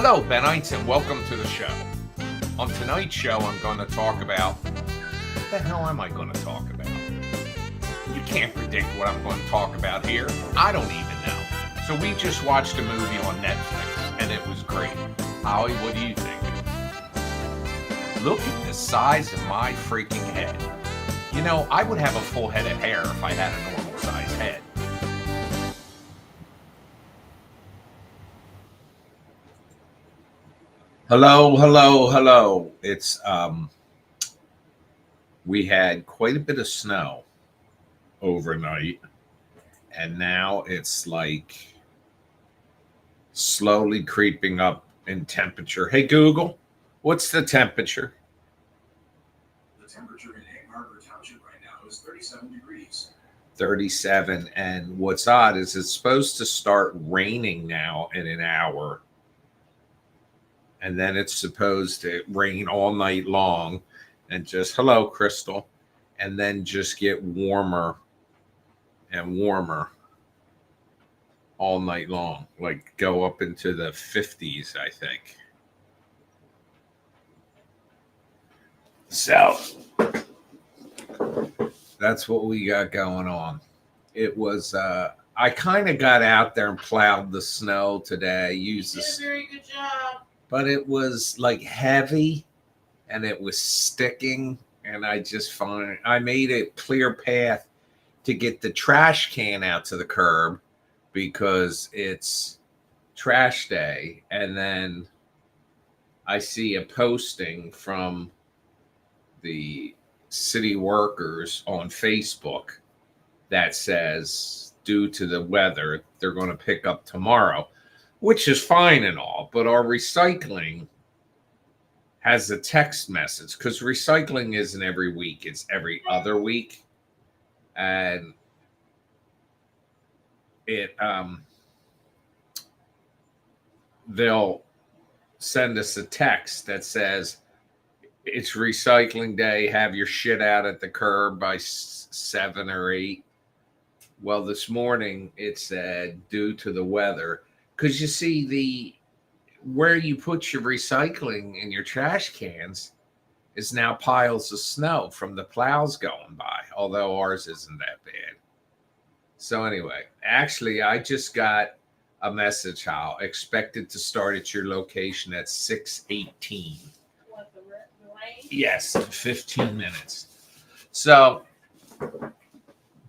Hello, Benites, and welcome to the show. On tonight's show, I'm going to talk about... What the hell am I going to talk about? You can't predict what I'm going to talk about here. I don't even know. So we just watched a movie on Netflix, and it was great. Holly, what do you think? Look at the size of my freaking head. You know, I would have a full head of hair if I had a normal size head. Hello. It's we had quite a bit of snow overnight, and now it's like slowly creeping up in temperature. Hey Google, what's the temperature? The temperature in Egg Harbor Township right now is 37 degrees. 37. And what's odd is it's supposed to start raining now in an hour. And then it's supposed to rain all night long and just, hello, Crystal, and then just get warmer and warmer all night long, like go up into the 50s, I think. So that's what we got going on. It was, I kind of got out there and plowed the snow today. You did a very good job. But it was like heavy and it was sticking, and I made a clear path to get the trash can out to the curb because it's trash day. And then I see a posting from the city workers on Facebook that says, due to the weather, they're going to pick up tomorrow, which is fine and all, but our recycling has a text message, because recycling isn't every week, it's every other week. And they'll send us a text that says, it's recycling day, have your shit out at the curb by 7 or 8. Well, this morning it said, due to the weather, because you see, where you put your recycling in your trash cans is now piles of snow from the plows going by, although ours isn't that bad. So anyway, actually, I just got a message, how expected to start at your location at 6:18. What, the rain? Yes, 15 minutes. So,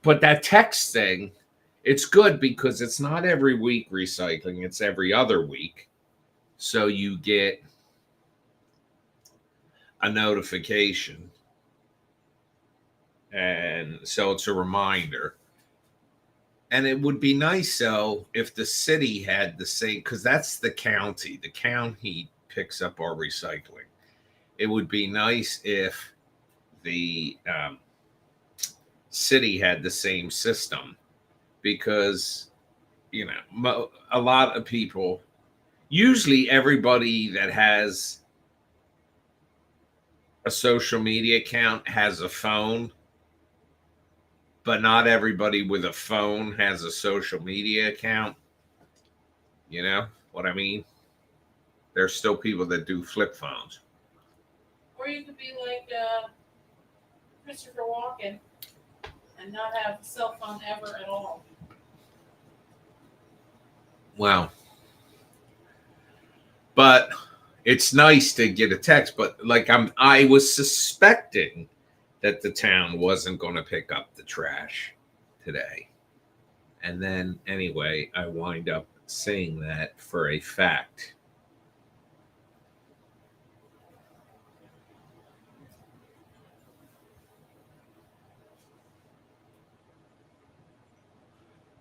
but that text thing, it's good because it's not every week recycling, it's every other week. So you get a notification. And so it's a reminder. And it would be nice, so if the city had the same, because that's the county. The county picks up our recycling. It would be nice if the city had the same system, because, you know, a lot of people, usually everybody that has a social media account has a phone, but not everybody with a phone has a social media account. You know what I mean? There's still people that do flip phones. Or you could be like Christopher Walken and not have a cell phone ever at all. Wow. But it's nice to get a text, but like I was suspecting that the town wasn't going to pick up the trash today. And then anyway, I wind up saying that for a fact.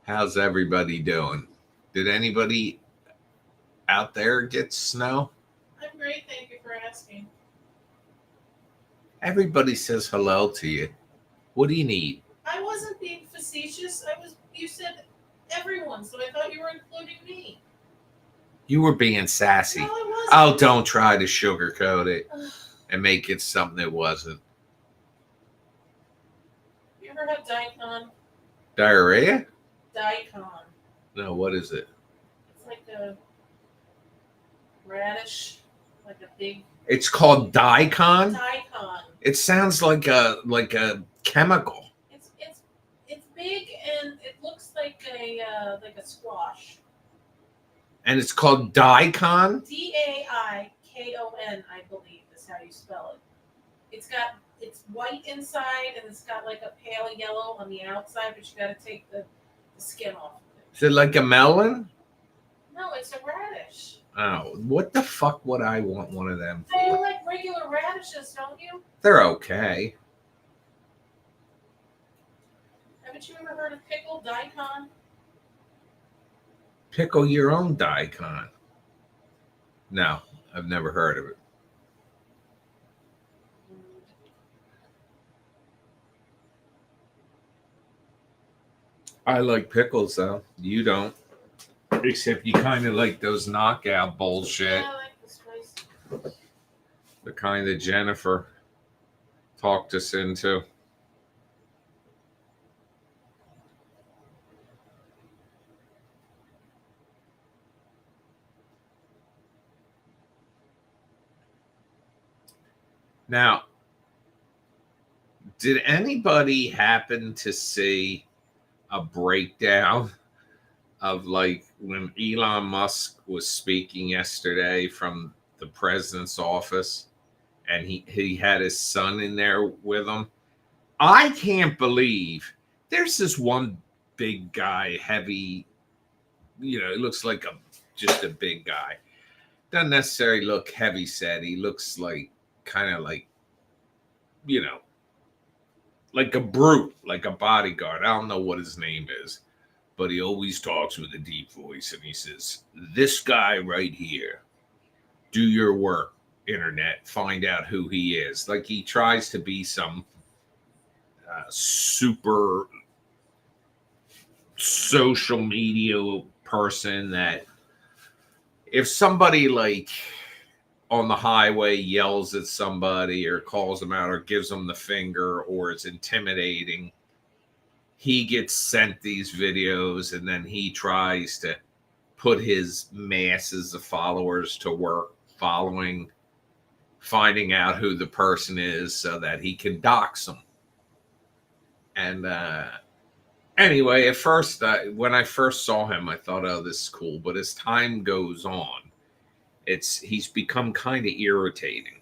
How's everybody doing? Did anybody out there get snow? I'm great, thank you for asking. Everybody says hello to you. What do you need? I wasn't being facetious. You said everyone, so I thought you were including me. You were being sassy. No, I wasn't. Oh, don't try to sugarcoat it and make it something it wasn't. You ever had daikon? Diarrhea? Daikon. No, what is it? It's like a radish, like a big It's called daikon? daikon. It sounds like a chemical. It's like a squash. And it's called daikon? Daikon, I believe, is how you spell it. It's white inside and it's got like a pale yellow on the outside, but you got to take the skin off of it. Is it like a melon? No, it's a radish. Oh, what the fuck would I want one of them Oh, you for? like regular radishes, don't you? They're okay. Haven't you ever heard of pickled daikon? Pickle your own daikon. No, I've never heard of it. I like pickles though. You don't. Except you kind of like those knockout bullshit. Yeah, I like the spice. The kind that Jennifer talked us into. Now, did anybody happen to see a breakdown of like when Elon Musk was speaking yesterday from the president's office and he had his son in there with him? I can't believe there's this one big guy, heavy, it looks like just a big guy. Doesn't necessarily look heavy set. He looks like kind of like, like a brute, like a bodyguard. I don't know what his name is, but he always talks with a deep voice and he says, "This guy right here, do your work, internet, find out who he is." Like he tries to be some super social media person that if somebody like on the highway yells at somebody or calls them out or gives them the finger or is intimidating, he gets sent these videos and then he tries to put his masses of followers to work finding out who the person is so that he can dox them. And anyway, at first, when I first saw him, I thought, oh, this is cool. But as time goes on, he's become kind of irritating.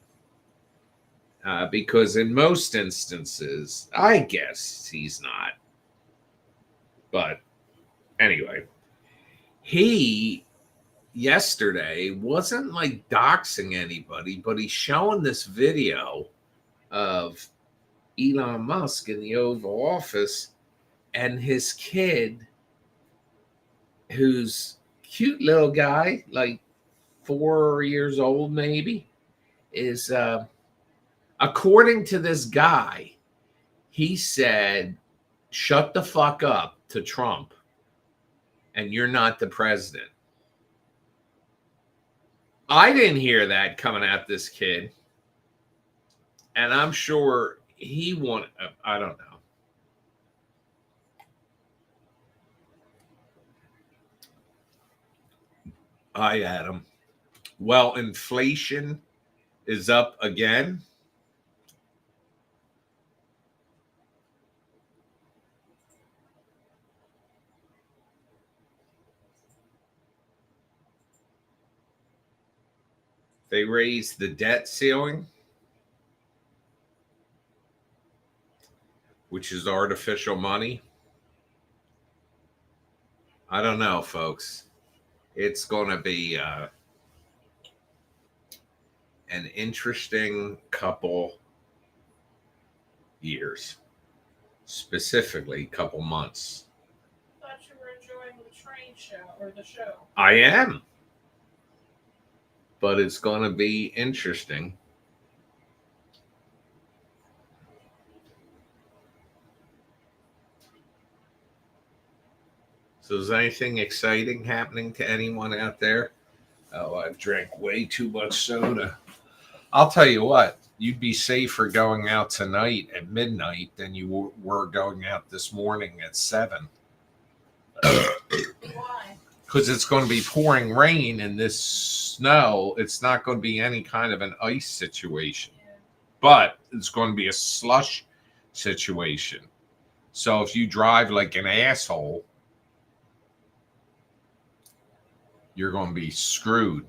Because in most instances, I guess he's not. But anyway, he yesterday wasn't like doxing anybody, but he's showing this video of Elon Musk in the Oval Office and his kid, who's cute little guy, like 4 years old maybe, is according to this guy, he said, "Shut the fuck up" to Trump, and you're not the president. I didn't hear that coming at this kid. And I'm sure he wanted, I don't know. Hi, Adam. Well, inflation is up again. They raised the debt ceiling, which is artificial money. I don't know, folks. It's going to be an interesting couple years, specifically couple months. I thought you were enjoying the train show or the show. I am. But it's going to be interesting. So is anything exciting happening to anyone out there? Oh, I've drank way too much soda. I'll tell you what, you'd be safer going out tonight at midnight than you were going out this morning at 7. Why? Because it's going to be pouring rain and this snow. It's not going to be any kind of an ice situation, but it's going to be a slush situation. So if you drive like an asshole, you're going to be screwed.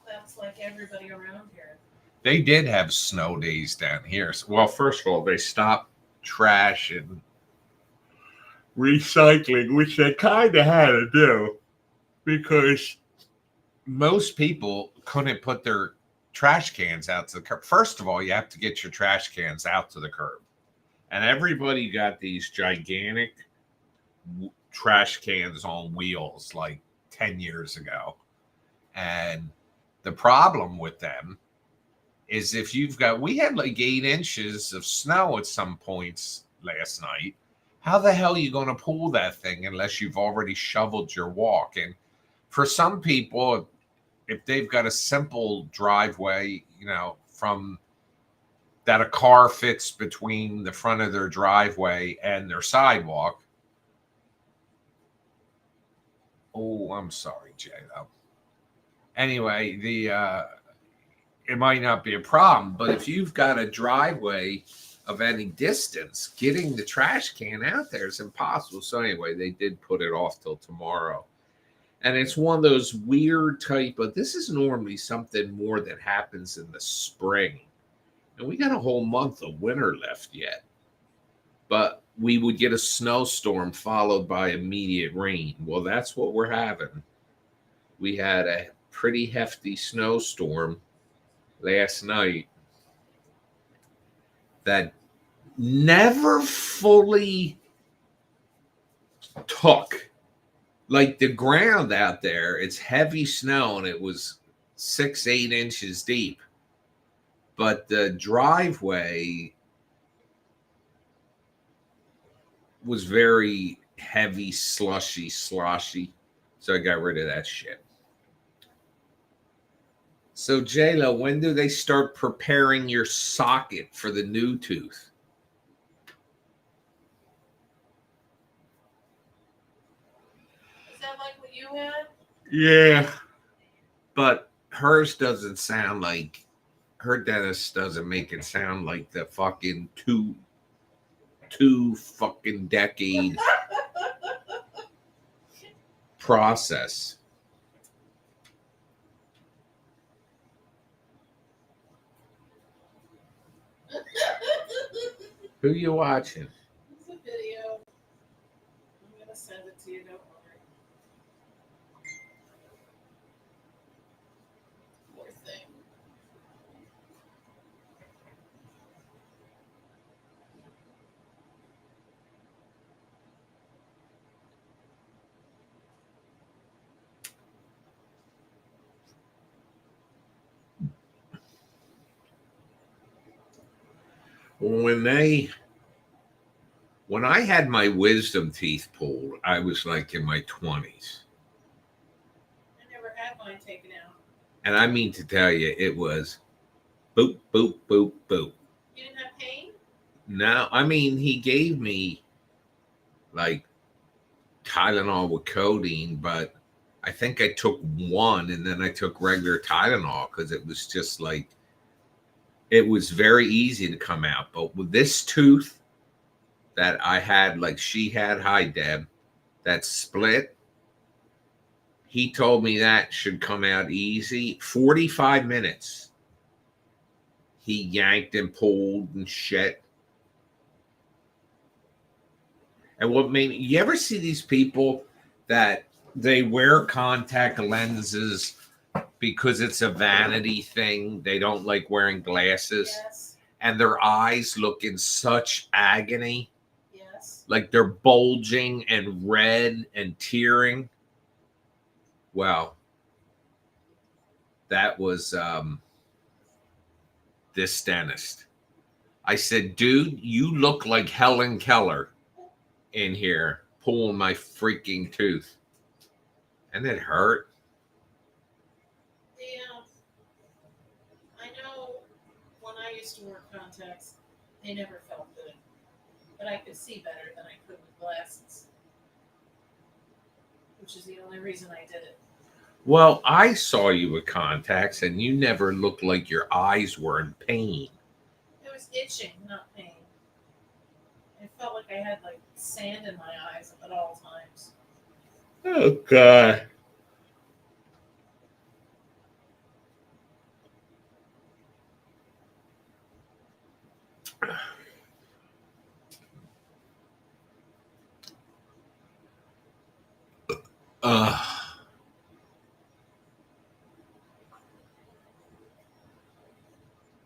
That's like everybody around here. They did have snow days down here. Well, first of all, they stopped trash and recycling, which they kind of had to do because most people couldn't put their trash cans out to the curb. First of all, you have to get your trash cans out to the curb. And everybody got these gigantic trash cans on wheels like 10 years ago. And the problem with them is if you've got, we had like 8 inches of snow at some points last night. How the hell are you going to pull that thing unless you've already shoveled your walk? And for some people, if they've got a simple driveway, you know, from that a car fits between the front of their driveway and their sidewalk. Oh, I'm sorry, J-Lo. Anyway, it might not be a problem, but if you've got a driveway of any distance, getting the trash can out there is impossible. So anyway, they did put it off till tomorrow. And it's one of those weird type of, this is normally something more that happens in the spring. And we got a whole month of winter left yet. But we would get a snowstorm followed by immediate rain. Well, that's what we're having. We had a pretty hefty snowstorm last night that never fully took. Like the ground out there, it's heavy snow and it was 6-8 inches deep. But the driveway was very heavy, slushy, sloshy. So I got rid of that shit. So J-Lo, when do they start preparing your socket for the new tooth? Is that like what you had? Yeah. But hers doesn't sound like, her dentist doesn't make it sound like the fucking two fucking decade process. Who you watching? It's a video. I'm gonna send it to you, don't worry. Poor thing. When I had my wisdom teeth pulled, I was like in my 20s. I never had mine taken out. And I mean to tell you, it was boop, boop, boop, boop. You didn't have pain? No, I mean, he gave me like Tylenol with codeine, but I think I took one and then I took regular Tylenol because it was just like, it was very easy to come out. But with this tooth that I had, like she had, hi Deb, that split, he told me that should come out easy. 45 minutes. He yanked and pulled and shit. And what made me, you ever see these people that they wear contact lenses because it's a vanity thing? They don't like wearing glasses. Yes. And their eyes look in such agony. Yes. Like they're bulging and red and tearing. Well, that was this dentist. I said, dude, you look like Helen Keller in here pulling my freaking tooth. And it hurt. Yeah. I know when I used to wear contacts, they never felt good. But I could see better than I could with glasses. Which is the only reason I did it. Well, I saw you with contacts and you never looked like your eyes were in pain. It was itching, not pain. It felt like I had like sand in my eyes at all times. Oh, God.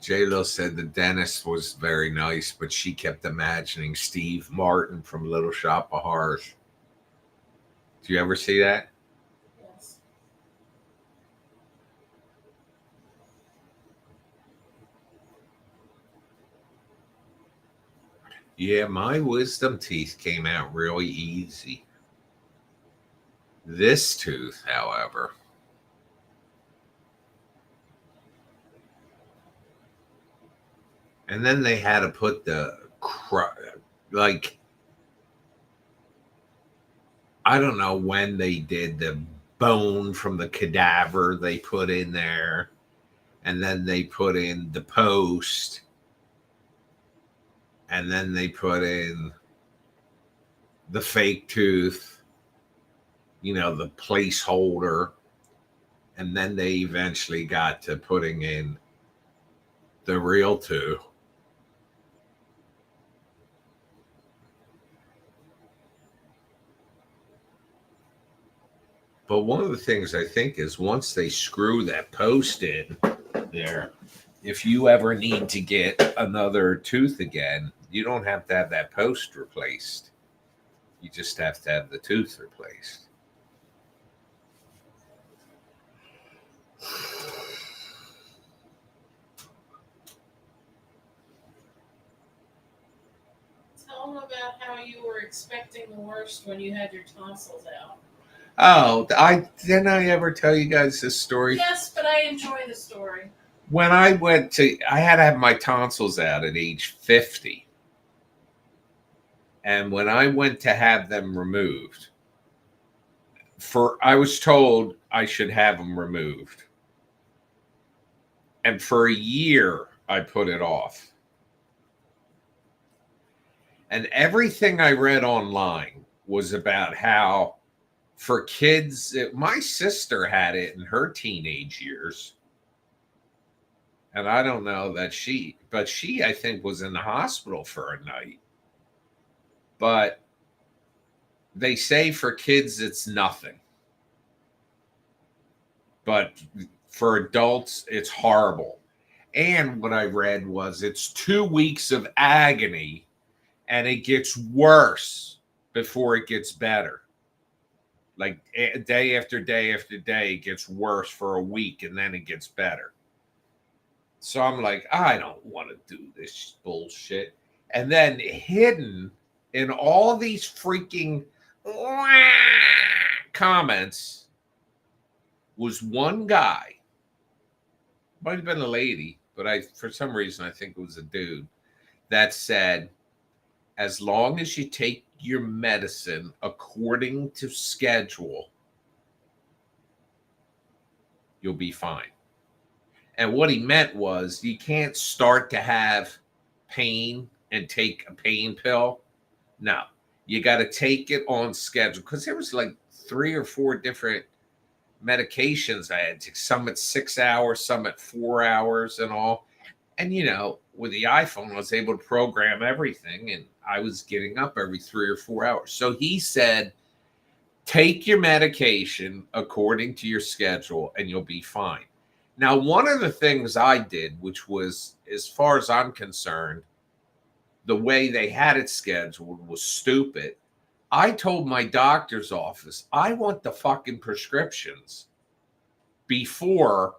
J-Lo said the dentist was very nice, but she kept imagining Steve Martin from Little Shop of Horrors. Do you ever see that? Yes. Yeah, my wisdom teeth came out really easy. This tooth, however, and then they had to put like, I don't know when they did the bone from the cadaver they put in there, and then they put in the post, and then they put in the fake tooth, the placeholder, and then they eventually got to putting in the real tooth. But one of the things I think is once they screw that post in there, if you ever need to get another tooth again, you don't have to have that post replaced. You just have to have the tooth replaced. Tell them about how you were expecting the worst when you had your tonsils out. Oh, didn't I ever tell you guys this story? Yes, but I enjoy the story. When I had to have my tonsils out at age 50. And when I went to have them removed, I was told I should have them removed. And for a year, I put it off. And everything I read online was about how for kids, my sister had it in her teenage years. And I don't know that but she, I think, was in the hospital for a night. But they say for kids, it's nothing. But for adults, it's horrible. And what I read was it's 2 weeks of agony and it gets worse before it gets better. Like day after day after day, it gets worse for a week and then it gets better. So I'm like, I don't want to do this bullshit. And then hidden in all these freaking comments was one guy. Might have been a lady, but for some reason I think it was a dude that said, as long as you take your medicine according to schedule, you'll be fine. And what he meant was you can't start to have pain and take a pain pill. No, you got to take it on schedule, because there was like 3 or 4 different medications I had to, some at 6 hours, some at 4 hours and all. And, with the iPhone, I was able to program everything, and I was getting up every 3 or 4 hours. So he said, take your medication according to your schedule and you'll be fine. Now, one of the things I did, which was, as far as I'm concerned, the way they had it scheduled was stupid. I told my doctor's office, I want the fucking prescriptions before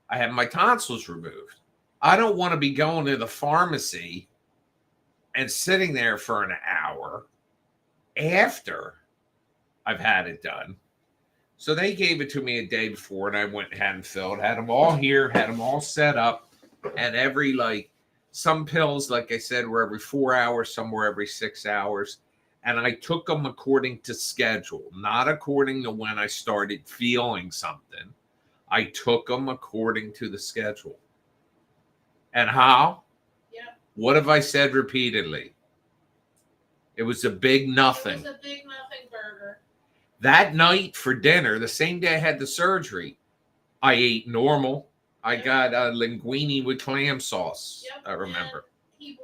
I have my tonsils removed. I don't want to be going to the pharmacy and sitting there for an hour after I've had it done. So they gave it to me a day before, and I went and had them filled, had them all here, had them all set up, and some pills, like I said, were every 4 hours, some were every 6 hours. And I took them according to schedule, not according to when I started feeling something. I took them according to the schedule. And how? Yeah. What have I said repeatedly? It was a big nothing. It was a big nothing burger. That night for dinner, the same day I had the surgery, I ate normal. I got a linguine with clam sauce. Yep. I remember. And he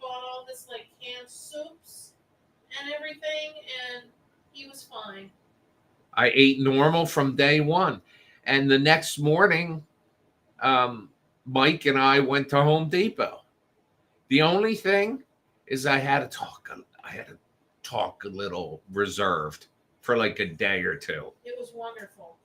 bought all this canned soups and everything, and he was fine. I ate normal from day one. And the next morning, Mike and I went to Home Depot. The only thing is I had to talk a little reserved for like a day or two. It was wonderful.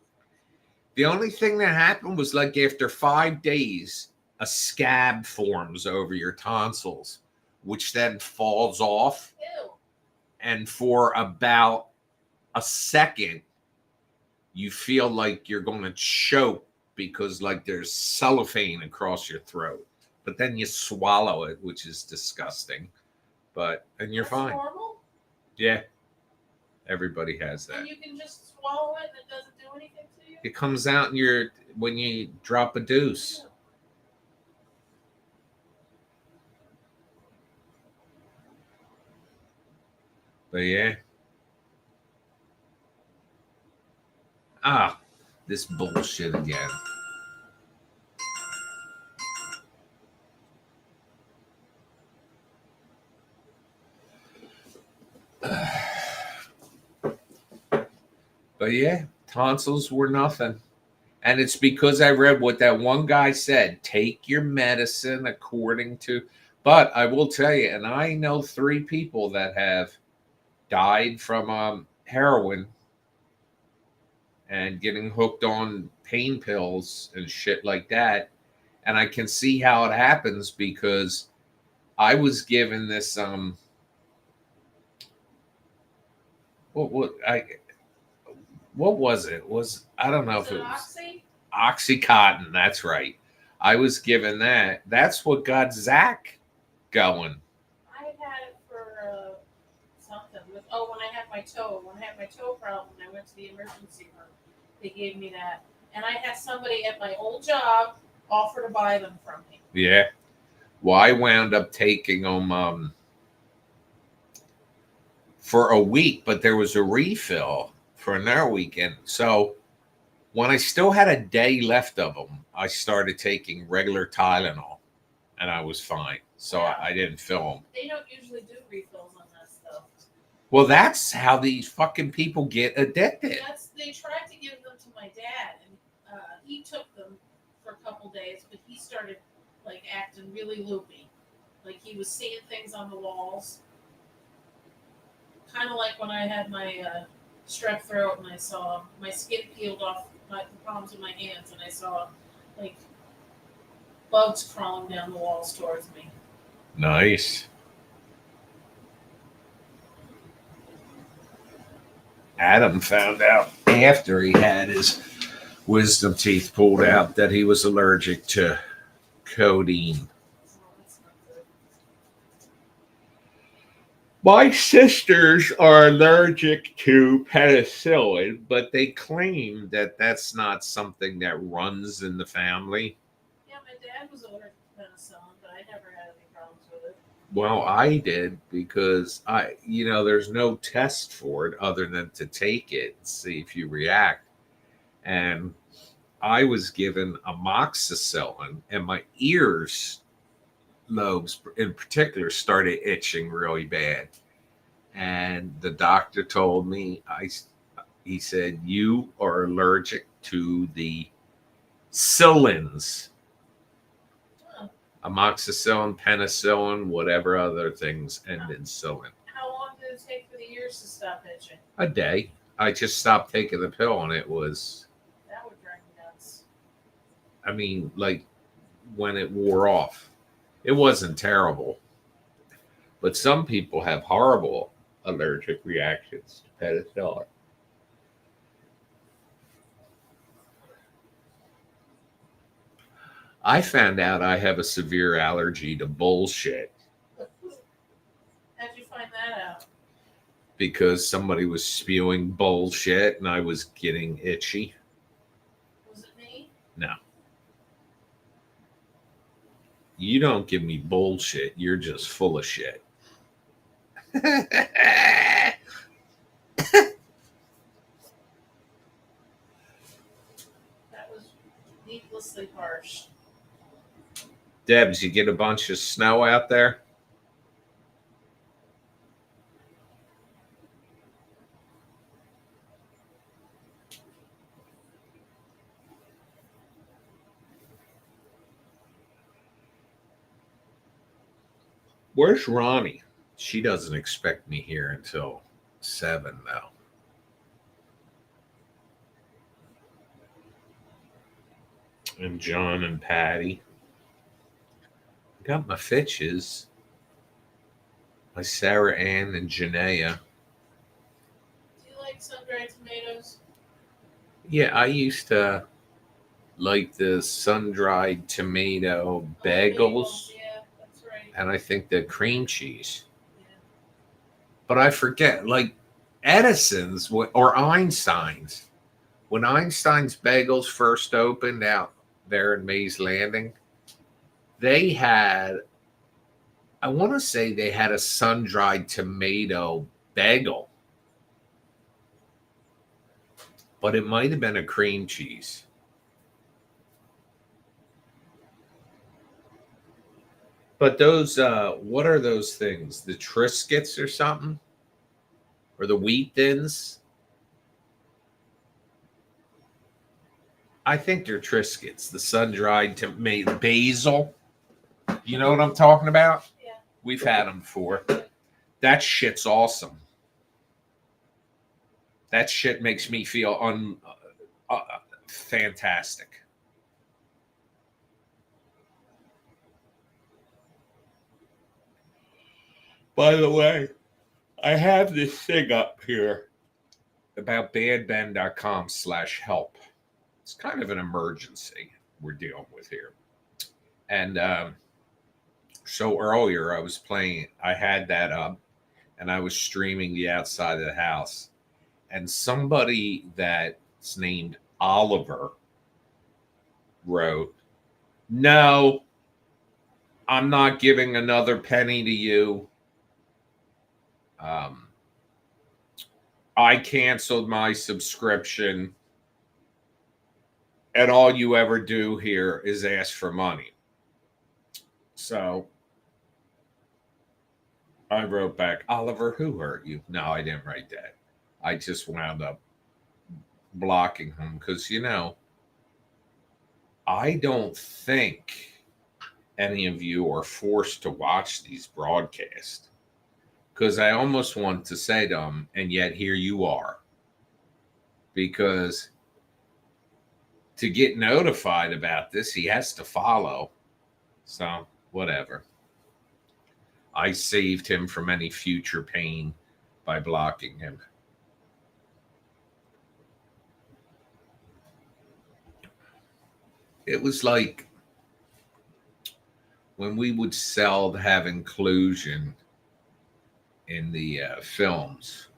The only thing that happened was like after 5 days, a scab forms over your tonsils, which then falls off. Ew. And for about a second, you feel like you're going to choke because like there's cellophane across your throat. But then you swallow it, which is disgusting. And you're That's fine. normal? Yeah. Everybody has that. And you can just swallow it and it doesn't do anything to you? It comes out when you drop a deuce. Ew. But yeah. This bullshit again. But yeah, tonsils were nothing. And it's because I read what that one guy said. Take your medicine according to. But I will tell you, and I know 3 people that have died from heroin and getting hooked on pain pills and shit like that. And I can see how it happens because I was given this what was it? I don't know Is if it it was Oxy? Oxycontin. That's right. I was given that. That's what got Zach going. I had it for something. When I had my toe. When I had my toe problem, I went to the emergency room. They gave me that. And I had somebody at my old job offer to buy them from me. Yeah. Well, I wound up taking them for a week, but there was a refill for another weekend. So when I still had a day left of them, I started taking regular Tylenol, and I was fine. So Wow. I didn't fill them. They don't usually do refills on that stuff. Well, that's how these fucking people get addicted. They tried to give them to my dad, and he took them for a couple days, but he started like acting really loopy. Like he was seeing things on the walls. Kind of like when I had my strep throat and I saw my skin peeled off the palms of my hands and I saw like bugs crawling down the walls towards me. Nice. Adam found out after he had his wisdom teeth pulled out that he was allergic to codeine. So that's not good. My sisters are allergic to penicillin, but they claim that that's not something that runs in the family. Yeah, my dad was allergic to penicillin, but I never had any problems with it. Well, I did because there's no test for it other than to take it and see if you react. And I was given amoxicillin, and my ears lobes in particular started itching really bad. And the doctor told me, he said, you are allergic to the psyllins. Huh. Amoxicillin, penicillin, whatever other things end in psyllin. How long did it take for the ears to stop itching? A day. I just stopped taking the pill, and it was, That would drive me nuts. I mean, like when it wore off. It wasn't terrible. But some people have horrible allergic reactions to penicillin. I found out I have a severe allergy to bullshit How'd you find that out? because somebody was spewing bullshit and I was getting itchy. Was it me? No. You don't give me bullshit. You're just full of shit. That was needlessly harsh. Debs, you get a bunch of snow out there? Where's Ronnie? She doesn't expect me here until 7, though. And John and Patty. Got my Fitches. My Sarah Ann and Janaea. Do you like sun-dried tomatoes? Yeah, I used to like the sun-dried tomato Oh, bagels, yeah, that's right. and I think the cream cheese. Yeah. But I forget, like Edison's or Einstein's. When Einstein's Bagels first opened out there in Mays Landing, they had, I want to say they had a sun-dried tomato bagel, but it might have been a cream cheese. But those, what are those things? The Triscuits or something? Or the Wheat Thins? I think they're Triscuits, the sun-dried tomato basil. You know what I'm talking about? Yeah. We've had them before. That shit's awesome. That shit makes me feel fantastic. By the way, I have this thing up here about badben.com/help. It's kind of an emergency we're dealing with here. And so earlier I had that up and I was streaming the outside of the house. And somebody that's named Oliver wrote, "No, I'm not giving another penny to you. I canceled my subscription, and all you ever do here is ask for money." So I wrote back, "Oliver, who hurt you?" No, I didn't write that. I just wound up blocking him because, I don't think any of you are forced to watch these broadcasts, because I almost want to say to them, and yet here you are. Because to get notified about this, he has to follow. So, whatever. I saved him from any future pain by blocking him. It was like when we would sell to have inclusion in the films.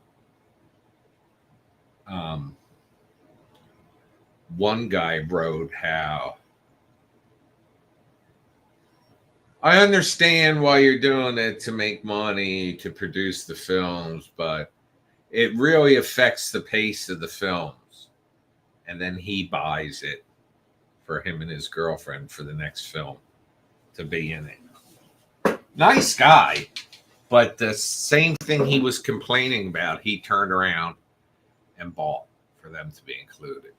One guy wrote how, "I understand why you're doing it to make money, to produce the films, but it really affects the pace of the films." And then he buys it for him and his girlfriend for the next film to be in it. Nice guy. But the same thing he was complaining about, he turned around and bought for them to be included.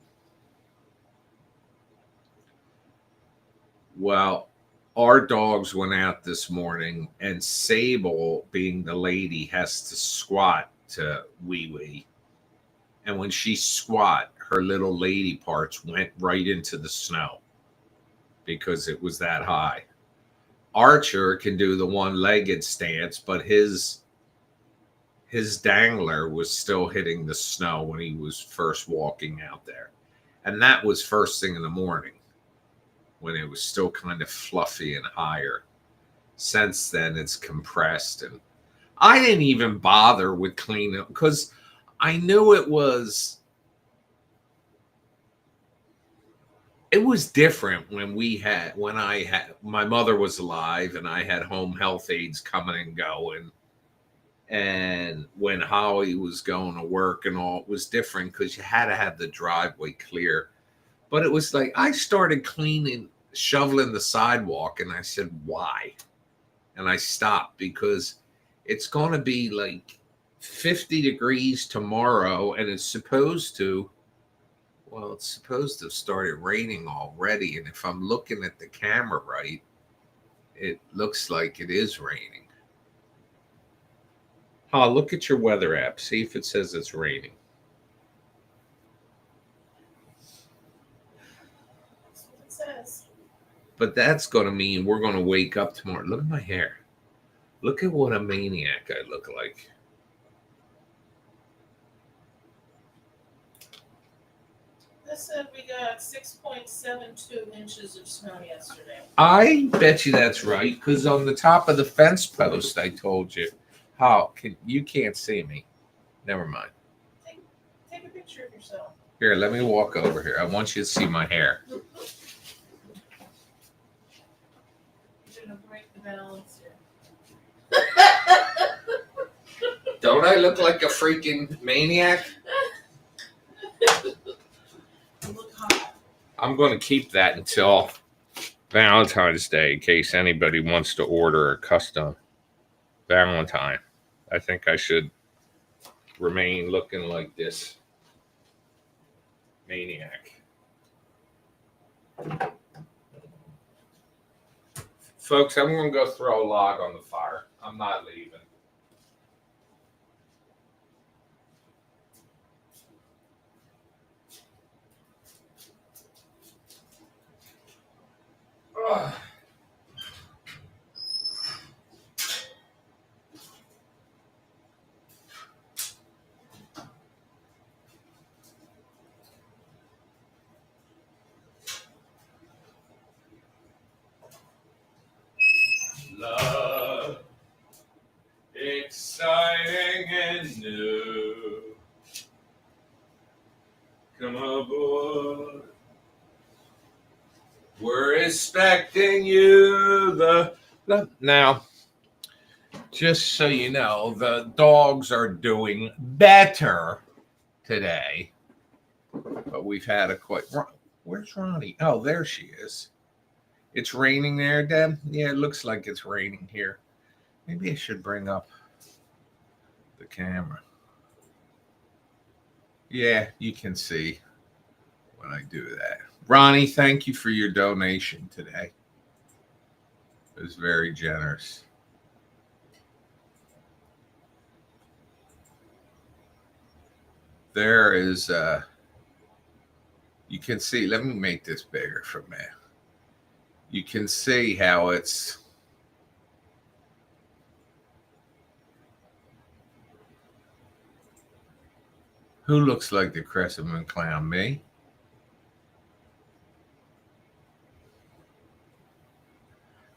Well, our dogs went out this morning, and Sable, being the lady, has to squat to wee wee. And when she squat, her little lady parts went right into the snow because it was that high. Archer can do the one-legged stance, but his dangler was still hitting the snow when he was first walking out there. And that was first thing in the morning when it was still kind of fluffy and higher. Since then, it's compressed. And I didn't even bother with cleaning because I knew it was different when my mother was alive and I had home health aides coming and going. And when Holly was going to work and all, it was different because you had to have the driveway clear. But it was like I started shoveling the sidewalk, and I said, "Why?" And I stopped because it's going to be like 50 degrees tomorrow, and it's supposed to have started raining already. And if I'm looking at the camera right, it looks like it is raining. Look at your weather app. See if it says it's raining. That's what it says. But that's going to mean we're going to wake up tomorrow. Look at my hair. Look at what a maniac I look like. This said we got 6.72 inches of snow yesterday. I bet you that's right, because on the top of the fence post, I told you. You can't see me. Never mind. Take a picture of yourself. Here, let me walk over here. I want you to see my hair. You're gonna break the balance here. Don't I look like a freaking maniac? You look hot. I'm going to keep that until Valentine's Day in case anybody wants to order a custom Valentine. I think I should remain looking like this maniac. Folks, I'm going to go throw a log on the fire. I'm not leaving. Ugh. Love, exciting and new. Come aboard. We're expecting you. Now, just so you know, the dogs are doing better today. But we've had a quite. Where's Ronnie? Oh, there she is. It's raining there, Deb? Yeah, it looks like it's raining here. Maybe I should bring up the camera. Yeah, you can see when I do that. Ronnie, thank you for your donation today. It was very generous. There is, you can see, let me make this bigger from there. You can see how it's, who looks like the Crescent Moon Clown? Me?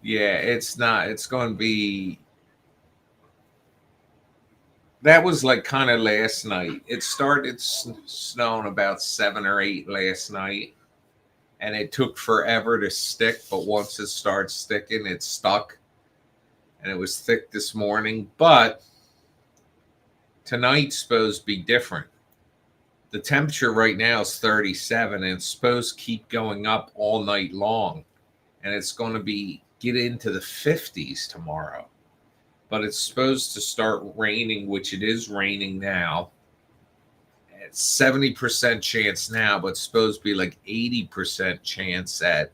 Yeah, it's not. It's going to be. That was like kind of last night. It started snowing about 7 or 8 last night, and it took forever to stick. But once it starts sticking, it stuck, and it was thick this morning. But tonight's supposed to be different. The temperature right now is 37, and it's supposed to keep going up all night long, and it's going to get into the 50s tomorrow. But it's supposed to start raining, which it is raining now. It's 70% chance now, but it's supposed to be like 80% chance at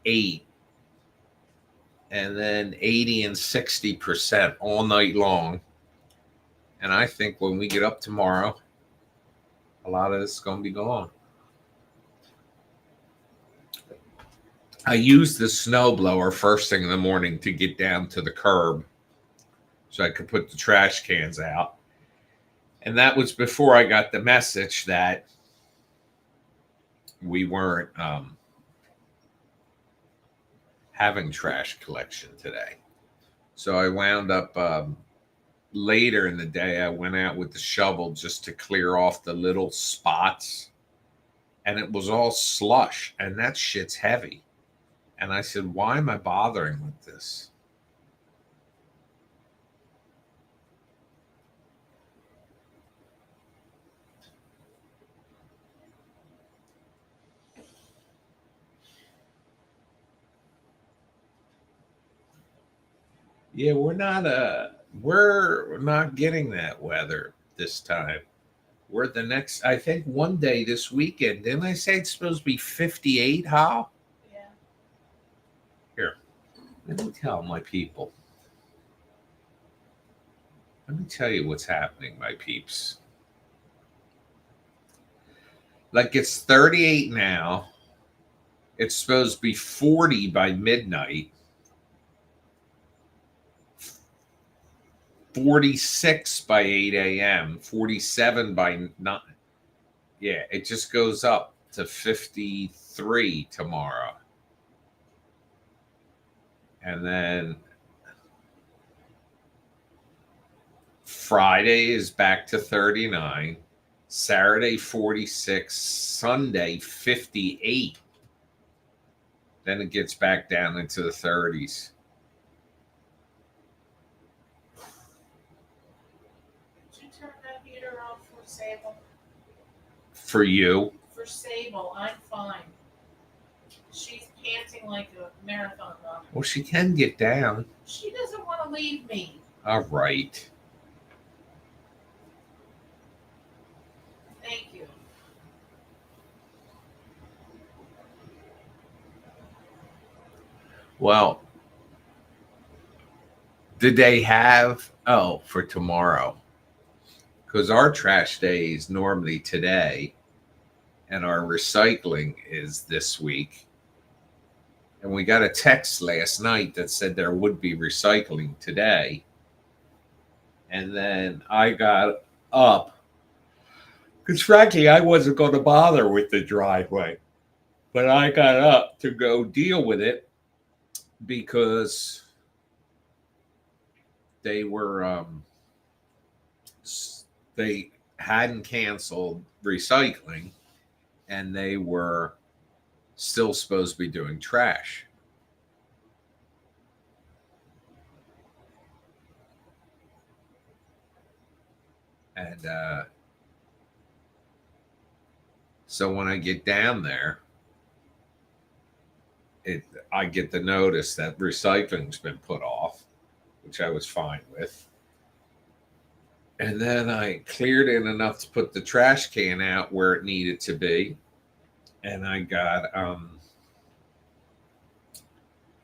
8. And then 80 and 60% all night long. And I think when we get up tomorrow, a lot of this is going to be gone. I used the snowblower first thing in the morning to get down to the curb so I could put the trash cans out. And that was before I got the message that we weren't having trash collection today. So I wound up later in the day, I went out with the shovel just to clear off the little spots. And it was all slush. And that shit's heavy. And I said, why am I bothering with this? Yeah, we're not getting that weather this time. We're the next, I think one day this weekend. Didn't I say it's supposed to be 58, Hal? Yeah. Here, let me tell my people. Let me tell you what's happening, my peeps. Like it's 38 now. It's supposed to be 40 by midnight. 46 by 8 a.m. 47 by 9. Yeah, it just goes up to 53 tomorrow. And then Friday is back to 39. Saturday 46, Sunday 58. Then it gets back down into the 30s. Did you turn that heater off for Sable? For you? For Sable, I'm fine. She's panting like a marathon runner. Well, she can get down. She doesn't want to leave me. All right. Thank you. Well, did they have, for tomorrow? Because our trash day is normally today, and our recycling is this week. And we got a text last night that said there would be recycling today. And then I got up, because frankly, I wasn't going to bother with the driveway. But I got up to go deal with it because they were, they hadn't canceled recycling, and they were still supposed to be doing trash. And so when I get down there, I get the notice that recycling's been put off, which I was fine with. And then I cleared in enough to put the trash can out where it needed to be. And I got,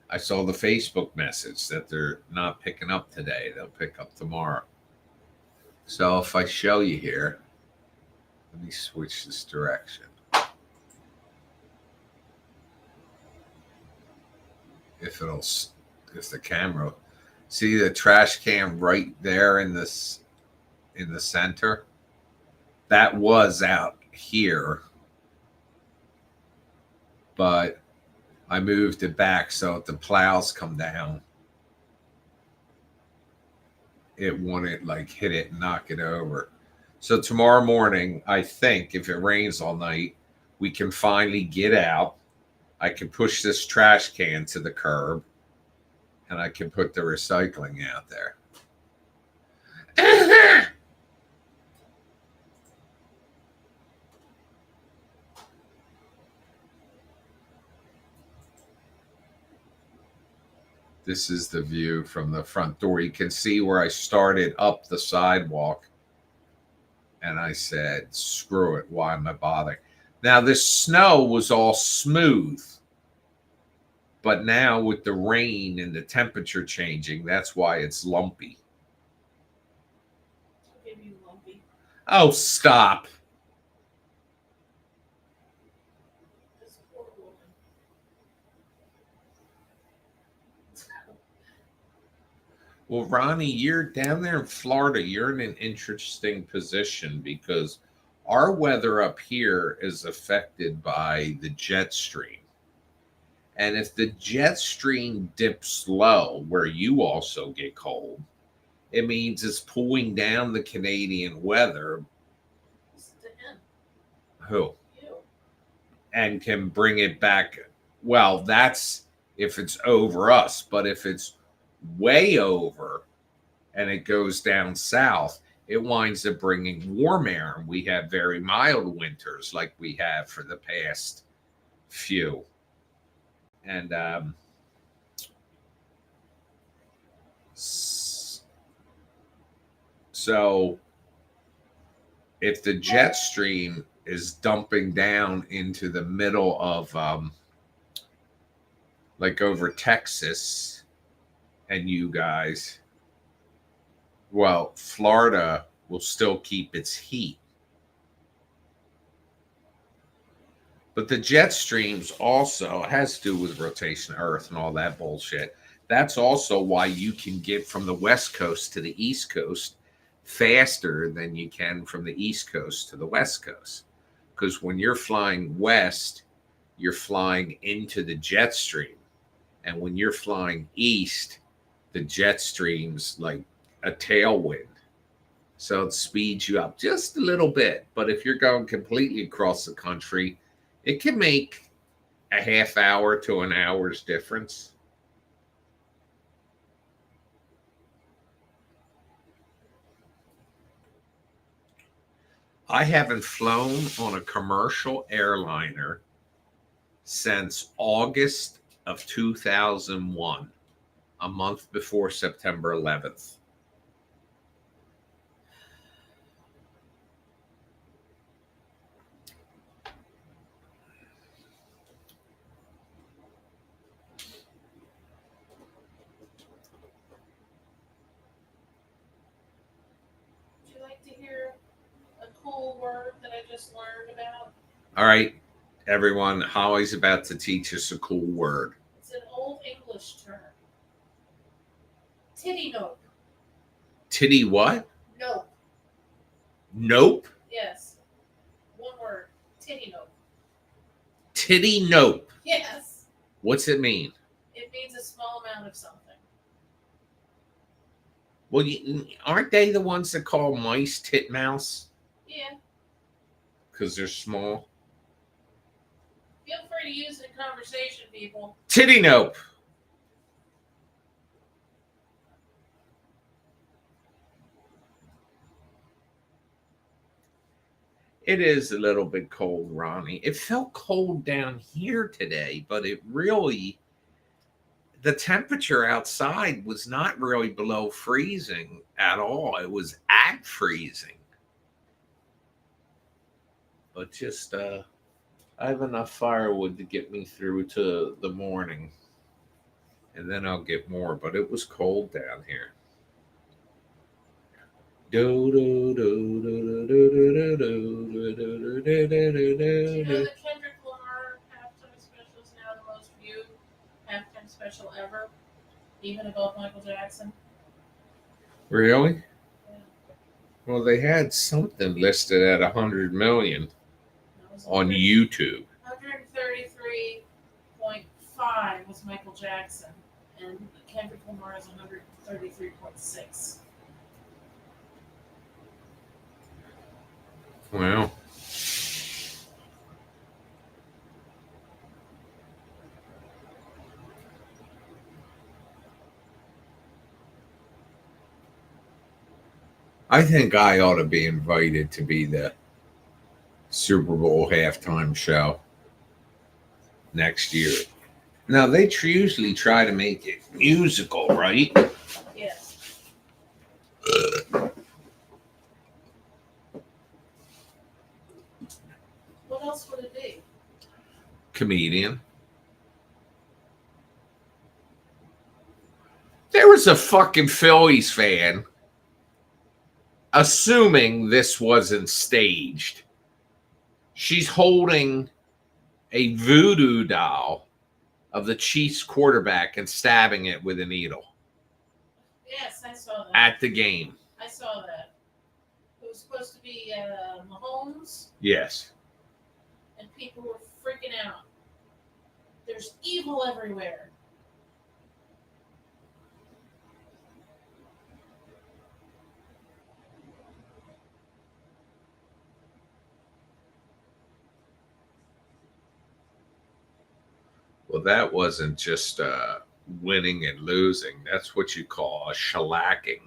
I saw the Facebook message that they're not picking up today. They'll pick up tomorrow. So if I show you here, let me switch this direction. If the camera, see the trash can right there in the center? That was out here, but I moved it back so if the plows come down, it wouldn't like hit it and knock it over. So tomorrow morning, I think if it rains all night, we can finally get out. I can push this trash can to the curb, and I can put the recycling out there. This is the view from the front door. You can see where I started up the sidewalk, and I said, screw it, why am I bothering? Now, this snow was all smooth, but now with the rain and the temperature changing, that's why it's lumpy. Give you lumpy. Oh, stop. This poor woman. Well, Ronnie, you're down there in Florida. You're in an interesting position because our weather up here is affected by the jet stream. And if the jet stream dips low, where you also get cold, it means it's pulling down the Canadian weather. It's to him. Who? You. And can bring it back. Well, that's if it's over us. But if it's way over and it goes down south, it winds up bringing warm air. And we have very mild winters like we have for the past few. And so if the jet stream is dumping down into the middle of like over Texas and you guys, Well, Florida will still keep its heat. But the jet streams also has to do with rotation of Earth and all that bullshit. That's also why you can get from the West Coast to the East Coast faster than you can from the East Coast to the West Coast. Because when you're flying west, you're flying into the jet stream. And when you're flying east, the jet stream's like a tailwind. So it speeds you up just a little bit. But if you're going completely across the country, it can make a half hour to an hour's difference. I haven't flown on a commercial airliner since August of 2001, a month before September 11th. Would you like to hear a cool word that I just learned about? All right, everyone, Holly's about to teach us a cool word. It's an old English term. Titty nope. Titty what? Nope. Nope. Yes. One word. Titty nope. Titty nope. Yes. What's it mean? It means a small amount of something. Well, aren't they the ones that call mice titmouse? Yeah. Because they're small. Feel free to use it in conversation, people. Titty nope. It is a little bit cold, Ronnie. It felt cold down here today, but it really, the temperature outside was not really below freezing at all. It was at freezing. But just, I have enough firewood to get me through to the morning. And then I'll get more, but it was cold down here. Do do do do do do do do do do Do you know that Kendrick Lamar halftime special is now the most viewed halftime special ever, even above Michael Jackson? Really? Yeah. Well, they had something listed at 100 million That was on YouTube. 133.5 was Michael Jackson, and Kendrick Lamar is 133.6. Well, I think I ought to be invited to be the Super Bowl halftime show next year. Now, they usually try to make it musical, right? Yes. What else would it be? Comedian. There was a fucking Phillies fan, assuming this wasn't staged. She's holding a voodoo doll of the Chiefs quarterback and stabbing it with a needle Yes, I saw that. at the game. I saw that. It was supposed to be Mahomes, Yes. and people were freaking out. There's evil everywhere. Well, that wasn't just winning and losing. That's what you call a shellacking.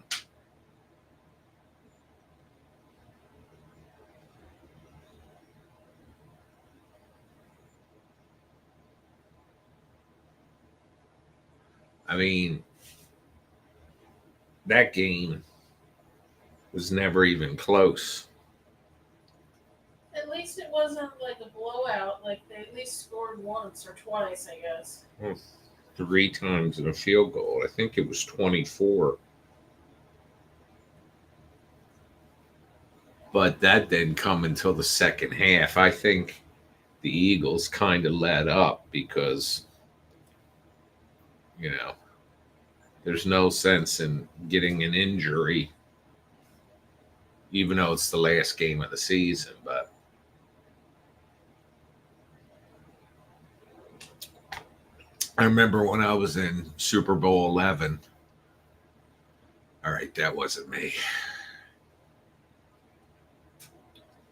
I mean, that game was never even close. At least it wasn't like a blowout. Like they at least scored once or twice, I guess. 3 times in a field goal. I think it was 24. but that didn't come until the second half. I think the Eagles kind of let up because, you know, there's no sense in getting an injury, even though it's the last game of the season. But I remember when I was in Super Bowl 11. All right, that wasn't me.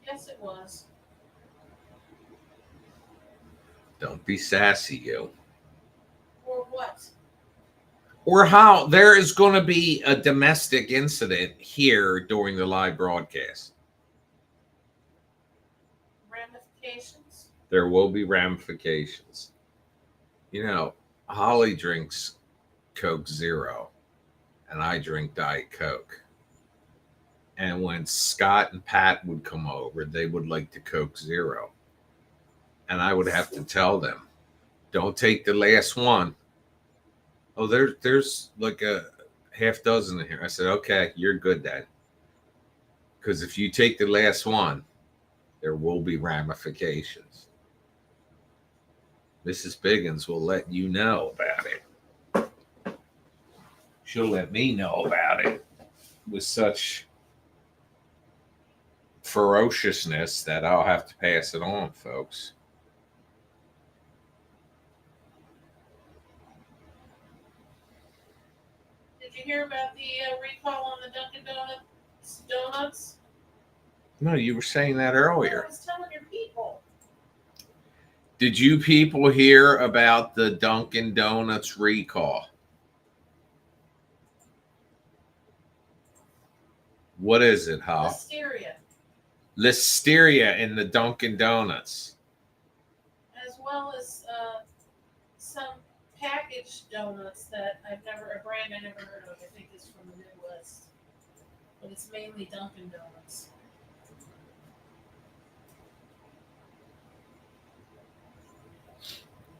Yes, it was. Don't be sassy, you. Or what? Or how there is going to be a domestic incident here during the live broadcast. Ramifications? There will be ramifications. You know, Holly drinks Coke Zero, and I drink Diet Coke. And when Scott and Pat would come over, they would like the Coke Zero. And I would have to tell them, don't take the last one. Oh, there's like a half dozen in here. I said, okay, you're good then. Because if you take the last one, there will be ramifications. Mrs. Biggins will let you know about it. She'll let me know about it with such ferociousness that I'll have to pass it on, folks. Did you hear about the recall on the Dunkin' Donuts? No, you were saying that I earlier. was telling your people. Did you people hear about the Dunkin' Donuts recall? What is it, Hal? Listeria. Listeria in the Dunkin' Donuts. As well as some packaged donuts that a brand I never heard of. I think is from the Midwest. But it's mainly Dunkin' Donuts.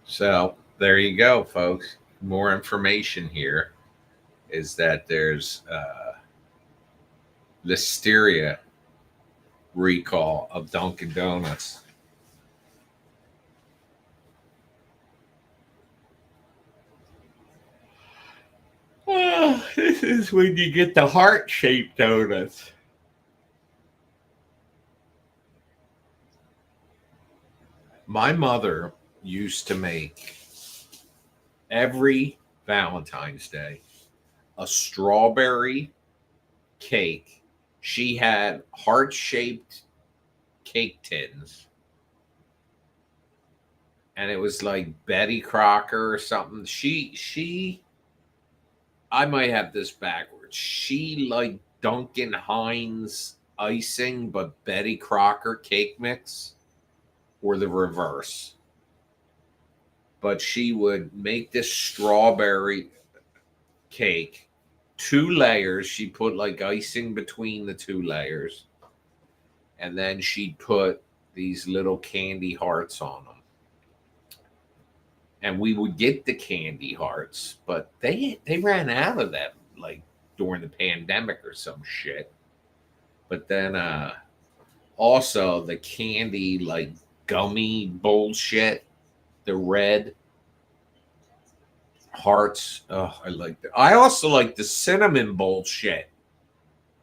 So there you go, folks. More information here is that there's Listeria recall of Dunkin' Donuts. Oh, this is when you get the heart-shaped donuts. My mother used to make every Valentine's Day a strawberry cake. She had heart-shaped cake tins. And it was like Betty Crocker or something. She I might have this backwards. She liked Duncan Hines icing, but Betty Crocker cake mix, or the reverse. But she would make this strawberry cake, 2 layers. She put like icing between the 2 layers, and then she'd put these little candy hearts on them. And we would get the candy hearts, but they ran out of them like during the pandemic or some shit. But then also the candy like gummy bullshit, the red hearts. Oh, I like that. I also like the cinnamon bullshit.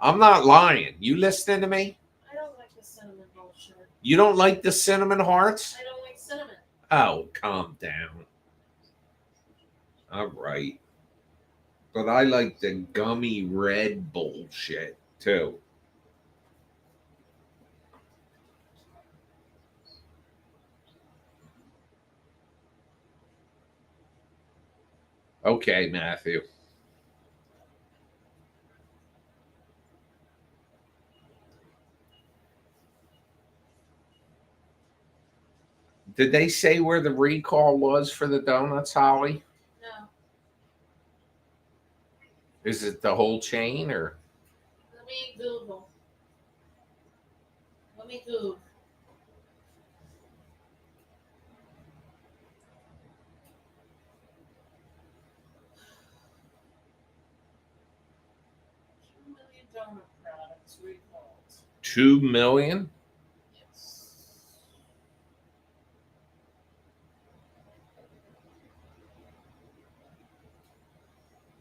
I'm not lying. You listening to me? I don't like the cinnamon bullshit. You don't like the cinnamon hearts? I don't like cinnamon. Oh, calm down. All right. But I like the gummy red bullshit too. Okay, Matthew. Did they say where the recall was for the donuts, Holly? No. Is it the whole chain or? Let me Google. Let me Google. $2 million donut products recalled. 2 million? Yes.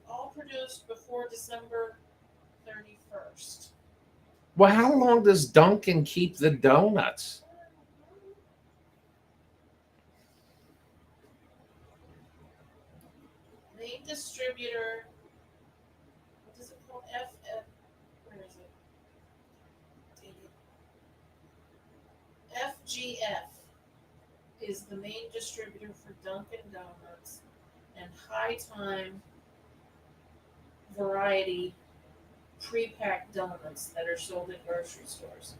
All produced before December 31st. Well, how long does Dunkin' keep the donuts? Main distributor, what is it called? Where is it? Dang it. FGF is the main distributor for Dunkin' Donuts and High Time variety pre-packed donuts that are sold in grocery stores.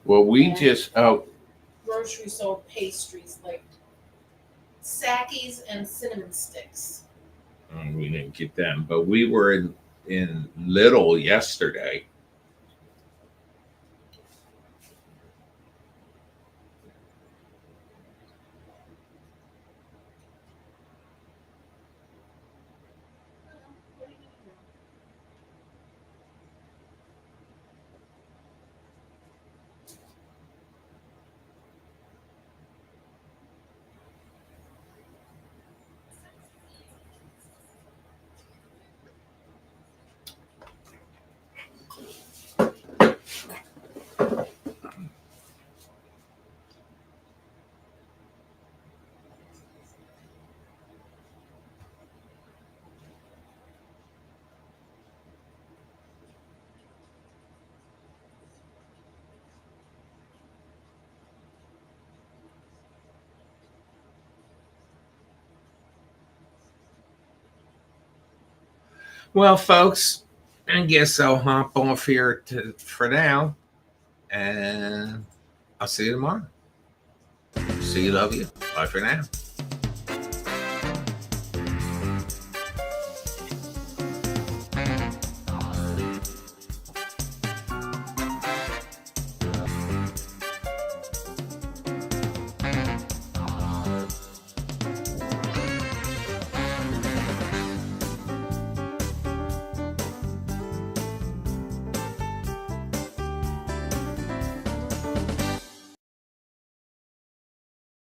Well, we just Grocery sold pastries like Sackies and cinnamon sticks. we didn't get them, but we were in Little yesterday. What are you gonna do? Well, folks, I guess I'll hop off here for now, and I'll see you tomorrow. See you, love you. Bye for now.